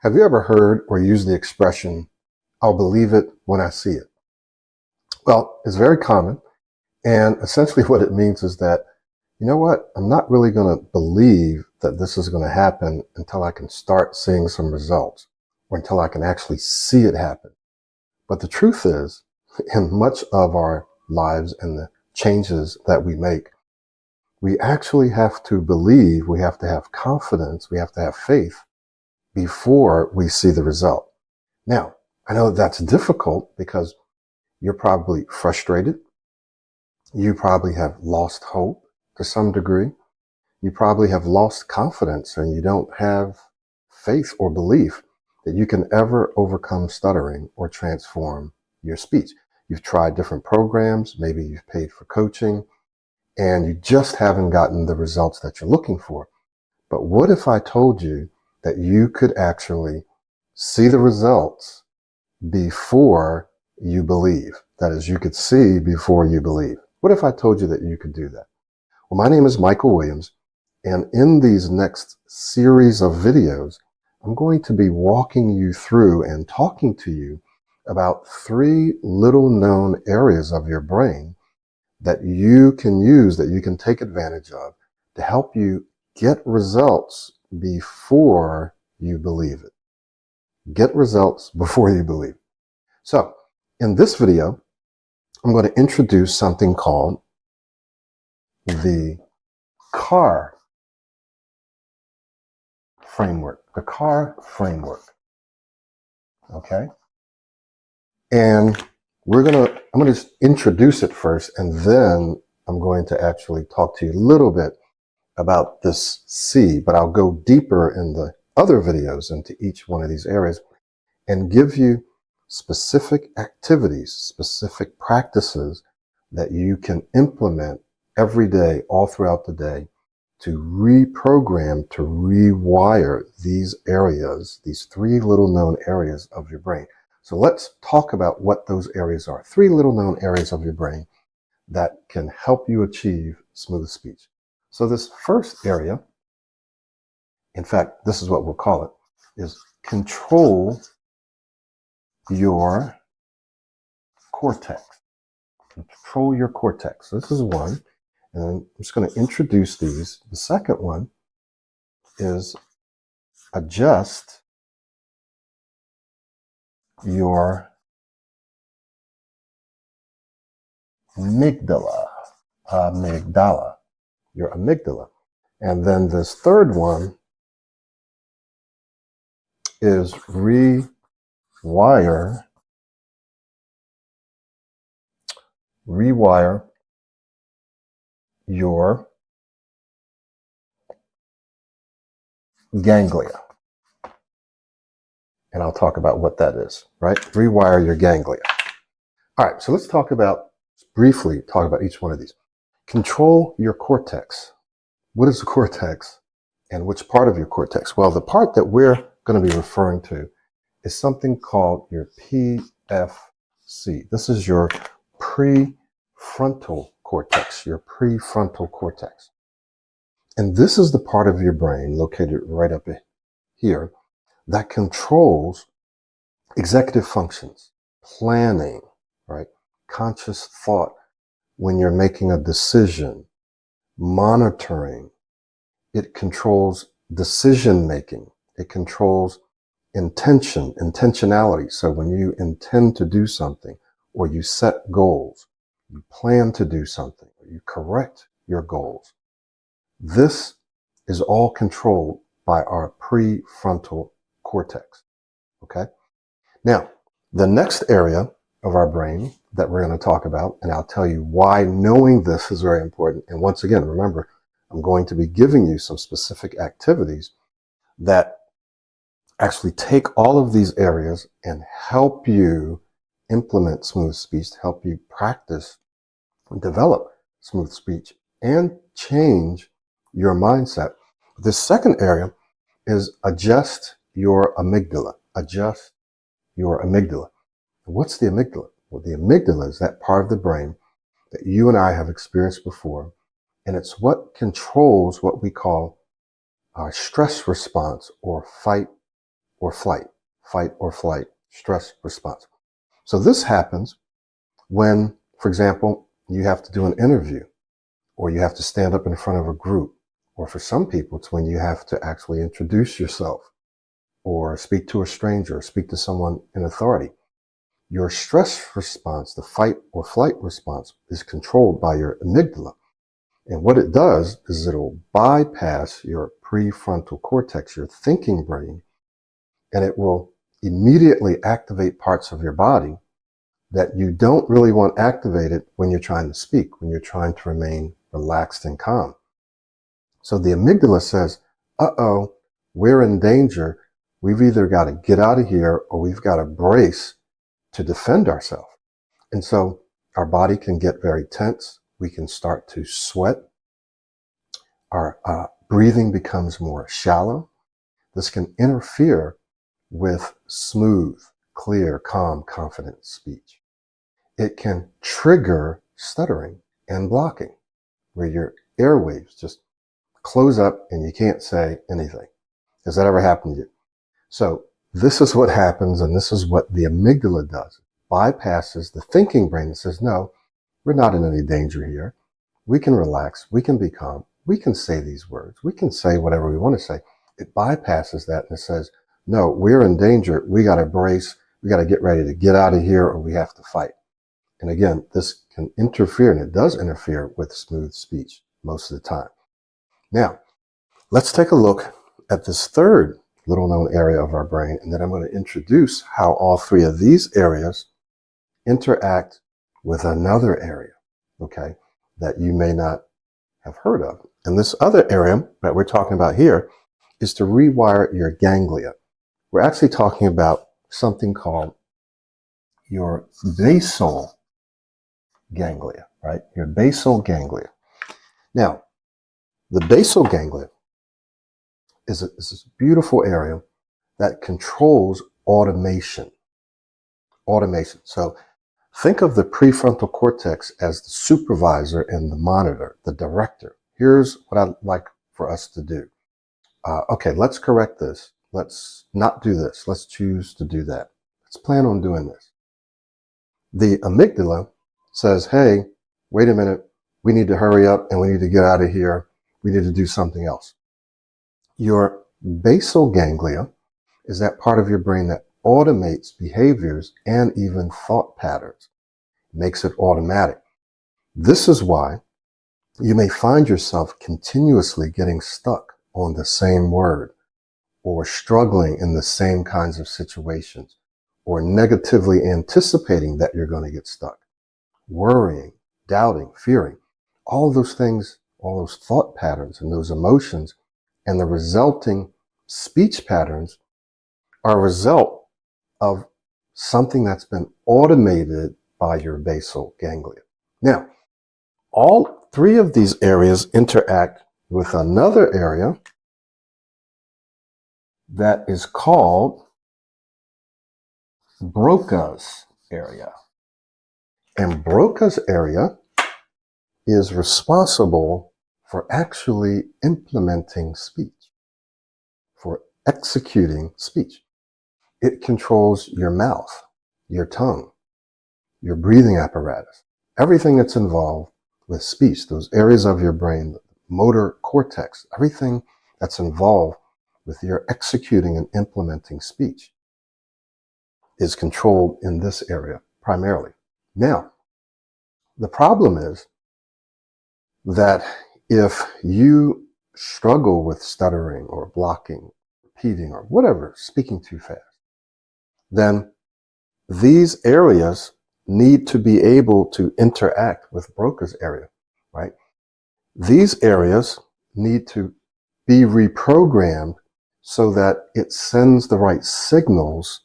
Have you ever heard or used the expression, I'll believe it when I see it? Well, it's very common. And essentially what it means is that, you know what, I'm not really going to believe that this is going to happen until I can start seeing some results or until I can actually see it happen. But the truth is, in much of our lives and the changes that we make, we actually have to believe, we have to have confidence, we have to have faith before we see the result. Now, I know that's difficult because you're probably frustrated. You probably have lost hope to some degree. You probably have lost confidence and you don't have faith or belief that you can ever overcome stuttering or transform your speech. You've tried different programs, maybe you've paid for coaching, and you just haven't gotten the results that you're looking for. But what if I told you that you could actually see the results before you believe? That is, you could see before you believe. What if I told you that you could do that? Well, my name is Michael Williams, and in these next series of videos, I'm going to be walking you through and talking to you about 3 little known areas of your brain that you can use, that you can take advantage of to help you get results before you believe it. Get results before you believe. So, in this video, I'm going to introduce something called the CAR framework. The CAR framework. Okay? And I'm going to just introduce it first, and then I'm going to actually talk to you a little bit about this C, but I'll go deeper in the other videos into each one of these areas and give you specific activities, specific practices that you can implement every day, all throughout the day, to reprogram, to rewire these areas, these 3 little known areas of your brain. So let's talk about what those areas are. 3 little known areas of your brain that can help you achieve smooth speech. So this first area, in fact, this is what we'll call it, is control your cortex. Control your cortex. This is one. And I'm just going to introduce these. The second one is adjust your amygdala. Your amygdala. And then this third one is rewire your ganglia. And I'll talk about what that is, right? Rewire your ganglia. All right, so let's briefly talk about each one of these. Control your cortex. What is the cortex and which part of your cortex? Well, the part that we're going to be referring to is something called your PFC. This is your prefrontal cortex, your prefrontal cortex. And this is the part of your brain located right up here that controls executive functions, planning, right? Conscious thought when you're making a decision, monitoring. It controls decision making. It controls intentionality. So when you intend to do something, or you set goals, you plan to do something, or you correct your goals, this is all controlled by our prefrontal cortex. Okay? Now, the next area of our brain that we're going to talk about, and I'll tell you why knowing this is very important. And once again, remember, I'm going to be giving you some specific activities that actually take all of these areas and help you implement smooth speech, to help you practice and develop smooth speech and change your mindset. The second area is adjust your amygdala. Adjust your amygdala. What's the amygdala? Well, the amygdala is that part of the brain that you and I have experienced before, and it's what controls what we call our stress response or fight or flight, stress response. So this happens when, for example, you have to do an interview, or you have to stand up in front of a group, or for some people, it's when you have to actually introduce yourself, or speak to a stranger, or speak to someone in authority. Your stress response, the fight or flight response, is controlled by your amygdala. And what it does is it'll bypass your prefrontal cortex, your thinking brain, and it will immediately activate parts of your body that you don't really want activated when you're trying to speak, when you're trying to remain relaxed and calm. So the amygdala says, uh-oh, we're in danger. We've either got to get out of here or we've got to brace to defend ourselves. And so our body can get very tense. We can start to sweat. Our breathing becomes more shallow. This can interfere with smooth, clear, calm, confident speech. It can trigger stuttering and blocking, where your airwaves just close up and you can't say anything. Has that ever happened to you? So this is what happens, and this is what the amygdala does. It bypasses the thinking brain and says, no, we're not in any danger here. We can relax. We can be calm. We can say these words. We can say whatever we want to say. It bypasses that and it says, no, we're in danger. We got to brace. We got to get ready to get out of here or we have to fight. And again, this can interfere, and it does interfere with smooth speech most of the time. Now, let's take a look at this third little known area of our brain, and then I'm going to introduce how all three of these areas interact with another area, okay, that you may not have heard of. And this other area that we're talking about here is to rewire your ganglia. We're actually talking about something called your basal ganglia, right? Your basal ganglia. Now, the basal ganglia is this beautiful area that controls automation. Automation. So think of the prefrontal cortex as the supervisor and the monitor, the director. Here's what I'd like for us to do. Okay, let's correct this. Let's not do this. Let's choose to do that. Let's plan on doing this. The amygdala says, hey, wait a minute. We need to hurry up and we need to get out of here. We need to do something else. Your basal ganglia is that part of your brain that automates behaviors and even thought patterns, makes it automatic. This is why you may find yourself continuously getting stuck on the same word, or struggling in the same kinds of situations, or negatively anticipating that you're going to get stuck, worrying, doubting, fearing. All those things, all those thought patterns and those emotions and the resulting speech patterns are a result of something that's been automated by your basal ganglia. Now, all three of these areas interact with another area that is called Broca's area. And Broca's area is responsible for actually implementing speech, for executing speech. It controls your mouth, your tongue, your breathing apparatus, everything that's involved with speech, those areas of your brain, the motor cortex, everything that's involved with your executing and implementing speech is controlled in this area primarily. Now, the problem is that if you struggle with stuttering or blocking, repeating or whatever, speaking too fast, then these areas need to be able to interact with Broca's area, right? These areas need to be reprogrammed so that it sends the right signals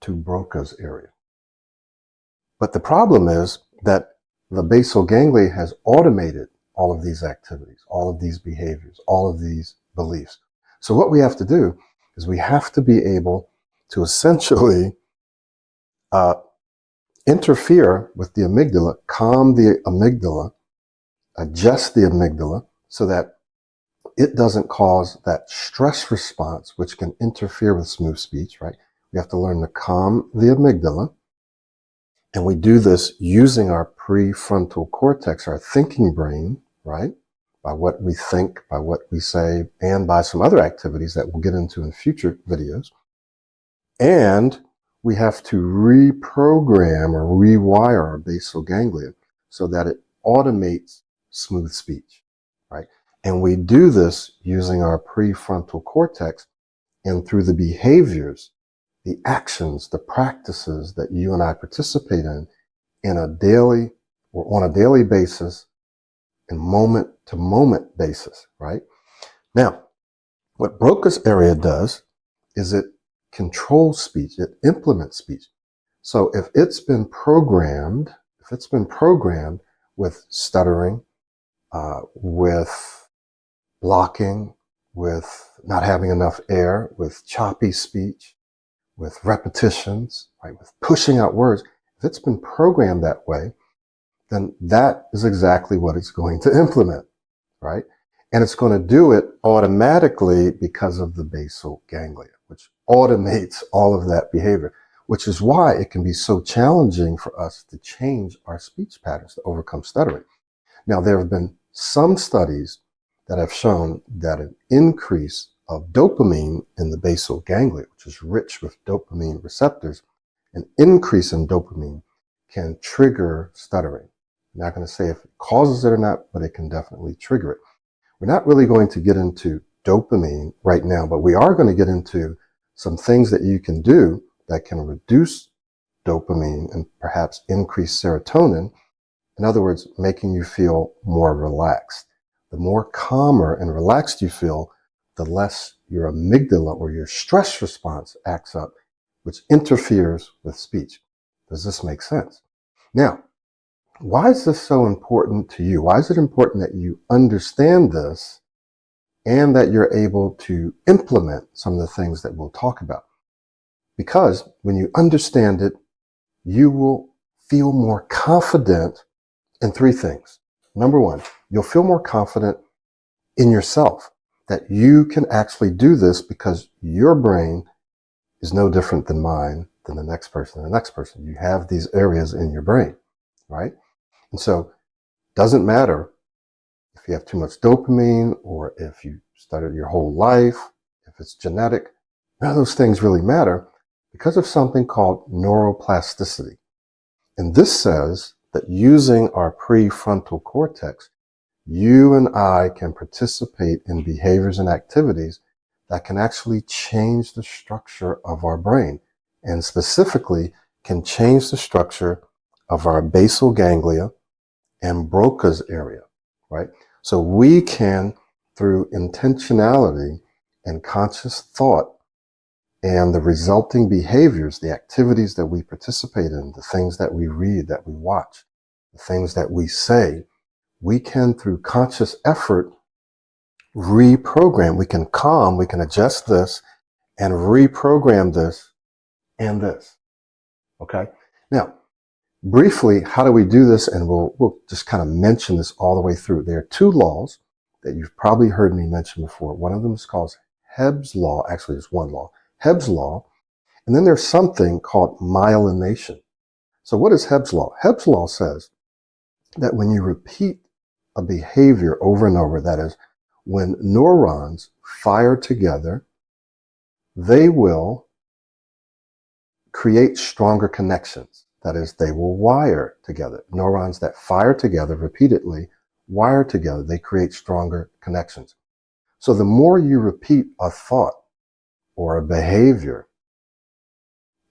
to Broca's area. But the problem is that the basal ganglia has automated all of these activities, all of these behaviors, all of these beliefs. So what we have to do is we have to be able to essentially interfere with the amygdala, calm the amygdala, adjust the amygdala so that it doesn't cause that stress response, which can interfere with smooth speech, right? We have to learn to calm the amygdala. And we do this using our prefrontal cortex, our thinking brain, right? By what we think, by what we say, and by some other activities that we'll get into in future videos. And we have to reprogram or rewire our basal ganglia so that it automates smooth speech, right? And we do this using our prefrontal cortex and through the behaviors, the actions, the practices that you and I participate in a daily or on a daily basis and moment to moment basis, right? Now, what Broca's area does is it controls speech, it implements speech. So if it's been programmed with stuttering, with blocking, with not having enough air, with choppy speech, with repetitions, right, with pushing out words, if it's been programmed that way, then that is exactly what it's going to implement, right? And it's going to do it automatically because of the basal ganglia, which automates all of that behavior, which is why it can be so challenging for us to change our speech patterns to overcome stuttering. Now, there have been some studies that have shown that an increase of dopamine in the basal ganglia, which is rich with dopamine receptors, an increase in dopamine can trigger stuttering. I'm not going to say if it causes it or not, but it can definitely trigger it. We're not really going to get into dopamine right now, but we are going to get into some things that you can do that can reduce dopamine and perhaps increase serotonin. In other words, making you feel more relaxed. The more calmer and relaxed you feel, the less your amygdala or your stress response acts up, which interferes with speech. Does this make sense? Now, why is this so important to you? Why is it important that you understand this and that you're able to implement some of the things that we'll talk about? Because when you understand it, you will feel more confident in three things. Number one, you'll feel more confident in yourself, that you can actually do this because your brain is no different than mine, than the next person, and the next person. You have these areas in your brain, right? And so it doesn't matter if you have too much dopamine or if you studied your whole life, if it's genetic, none of those things really matter because of something called neuroplasticity. And this says that using our prefrontal cortex, you and I can participate in behaviors and activities that can actually change the structure of our brain, and specifically can change the structure of our basal ganglia and Broca's area, right? So we can, through intentionality and conscious thought and the resulting behaviors, the activities that we participate in, the things that we read, that we watch, the things that we say, we can, through conscious effort, reprogram. We can calm, we can adjust this and reprogram this and this. Okay? Now, briefly, how do we do this? And we'll just kind of mention this all the way through. There are two laws that you've probably heard me mention before. One of them is called Hebb's law. Actually, there's one law. Hebb's law. And then there's something called myelination. So what is Hebb's law? Hebb's law says that when you repeat a behavior over and over, that is, when neurons fire together, they will create stronger connections. That is, they will wire together. Neurons that fire together repeatedly wire together. They create stronger connections. So the more you repeat a thought or a behavior,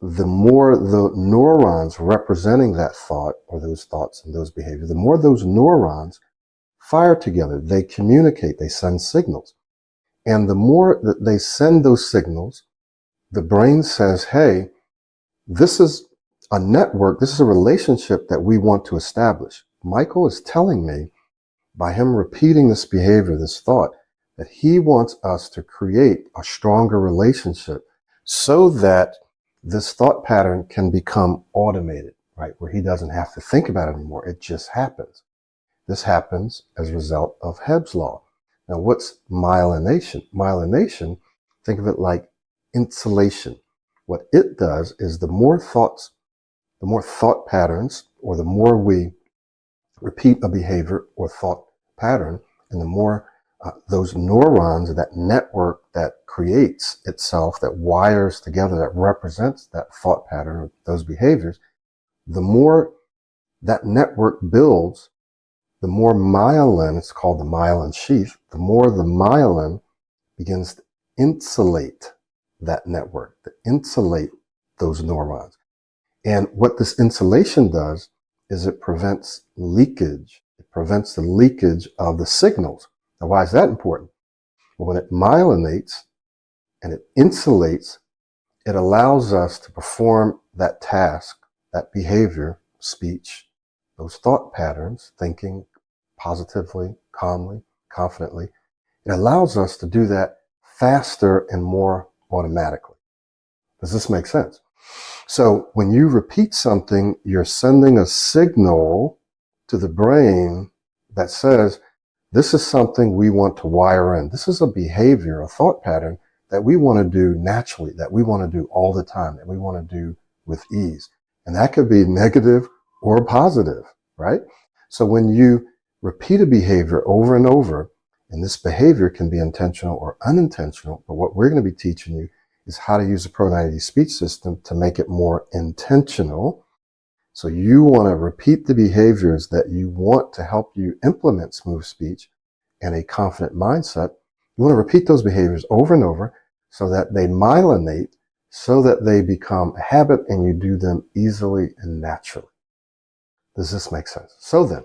the more the neurons representing that thought or those thoughts and those behaviors, the more those neurons fire together. They communicate, they send signals. And the more that they send those signals, the brain says, hey, this is a network, this is a relationship that we want to establish. Michael is telling me, by him repeating this behavior, this thought, that he wants us to create a stronger relationship so that this thought pattern can become automated, right? Where he doesn't have to think about it anymore. It just happens. This happens as a result of Hebb's law. Now, what's myelination? Myelination, think of it like insulation. What it does is the more thought patterns, or the more we repeat a behavior or thought pattern, and the more those neurons, that network that creates itself, that wires together, that represents that thought pattern or those behaviors, the more that network builds, the more myelin, it's called the myelin sheath, the more the myelin begins to insulate that network, to insulate those neurons. And what this insulation does is it prevents leakage. It prevents the leakage of the signals. Now, why is that important? Well, when it myelinates and it insulates, it allows us to perform that task, that behavior, speech, those thought patterns, thinking positively, calmly, confidently. It allows us to do that faster and more automatically. Does this make sense? So when you repeat something, you're sending a signal to the brain that says, this is something we want to wire in. This is a behavior, a thought pattern that we want to do naturally, that we want to do all the time, that we want to do with ease. And that could be negative or positive, right? So when you repeat a behavior over and over, and this behavior can be intentional or unintentional, but what we're going to be teaching you is how to use the pro90D speech system to make it more intentional. So you want to repeat the behaviors that you want to help you implement smooth speech and a confident mindset. You want to repeat those behaviors over and over so that they myelinate, so that they become a habit and you do them easily and naturally. Does this make sense? So then,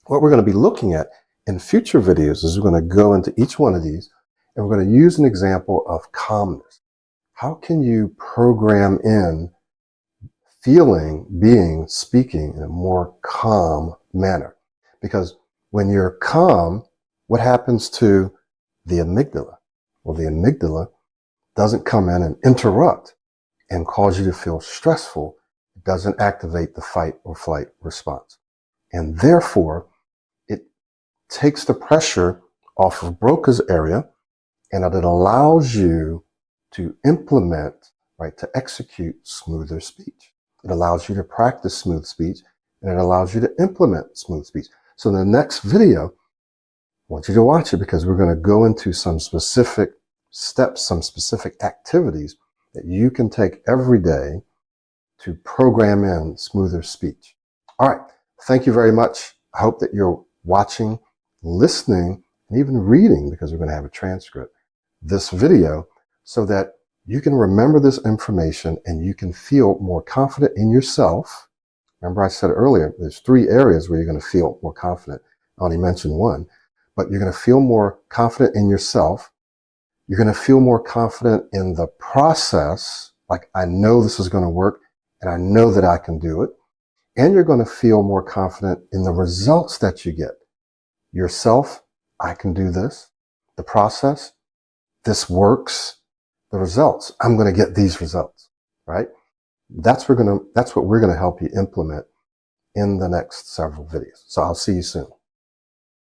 what we're going to be looking at in future videos is we're going to go into each one of these and we're going to use an example of calmness. How can you program in feeling, being, speaking in a more calm manner? Because when you're calm, what happens to the amygdala? Well, the amygdala doesn't come in and interrupt and cause you to feel stressful. It doesn't activate the fight or flight response. And therefore, it takes the pressure off of Broca's area, and it allows you to implement, right, to execute smoother speech. It allows you to practice smooth speech, and it allows you to implement smooth speech. So in the next video, I want you to watch it because we're going to go into some specific steps, some specific activities that you can take every day to program in smoother speech. All right. Thank you very much. I hope that you're watching, listening, and even reading, because we're going to have a transcript, this video, so that you can remember this information and you can feel more confident in yourself. Remember I said earlier, there's 3 areas where you're going to feel more confident. I only mentioned one, but you're going to feel more confident in yourself. You're going to feel more confident in the process, like I know this is going to work and I know that I can do it. And you're going to feel more confident in the results that you get. Yourself, I can do this. The process, this works. The results, I'm going to get these results, right? That's what we're going to help you implement in the next several videos. So I'll see you soon.